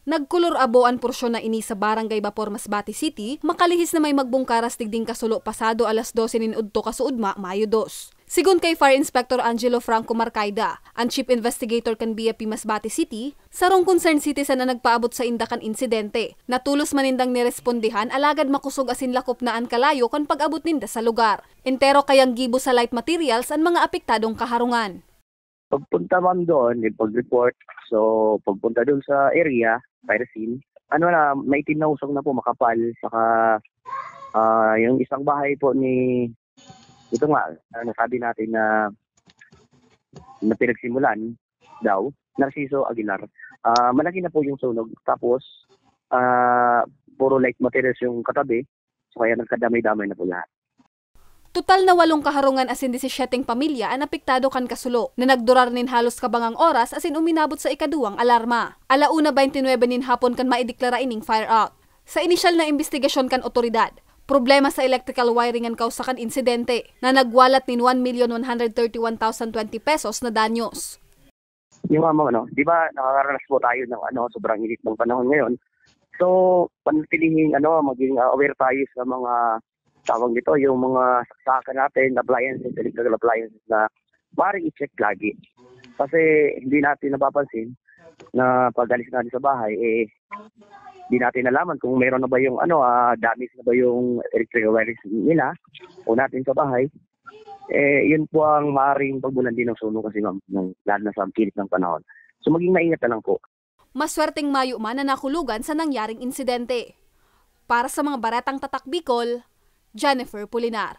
Nagkulor abo ang porsyon na ini sa Barangay Bapor, Masbate City, makalihis na may magbungkaras tigding kasulo pasado alas 12 nin-udto kasuudma, Mayo 2. Sigun kay Fire Inspector Angelo Franco Marcaida, ang Chief Investigator kan BFP Masbate City, sarong concerned citizen na nagpaabot sa indakan insidente. Natulos manindang nirespondihan alagad makusog asin lakop na ang kalayo kan pag-abot ninda sa lugar. Entero kayang gibo sa light materials ang mga apektadong kaharungan. Pagpunta man doon, pag-report. So, pagpunta doon sa area, fire scene, may tinausok na po makapal. Saka, yung isang bahay po ito nga, nasabi natin na pinagsimulan daw, Narciso Aguilar. Malaki na po yung sunog. Tapos, puro light materials yung katabi. So, kaya nagkadamay-damay na po lahat. Total na 8 kaharungan asin 17 pamilya ang apektado kan kasulo na nagdurar nin halos kabangang oras asin uminabot sa ikaduwang alarma. 1:29 nin hapon kan maideklara ining fire out. Sa inisyal na investigasyon kan otoridad, problema sa electrical wiring ang kausakan insidente na nagwalat nin 1,131,020 pesos na danyos. Yung di ba nakakaranas po tayo ng sobrang init ng panahon ngayon. So, panatilihin maging aware tayo sa mga tawag dito, yung mga saksakan natin, appliances, electrical appliances na maaaring i-check lagi. Kasi hindi natin napapansin na pag alis natin sa bahay, hindi natin nalaman kung meron na ba yung damage na ba yung electrical wireless nila o natin sa bahay. Yun po ang maaaring pagbulan din ng sunog kasi lalo na sa kilit ng panahon. So maging maingat na lang po. Maswerteng Mayo man na nakulugan sa nangyaring insidente. Para sa mga Baratang Tatak Bicol, Jennifer Pulinar.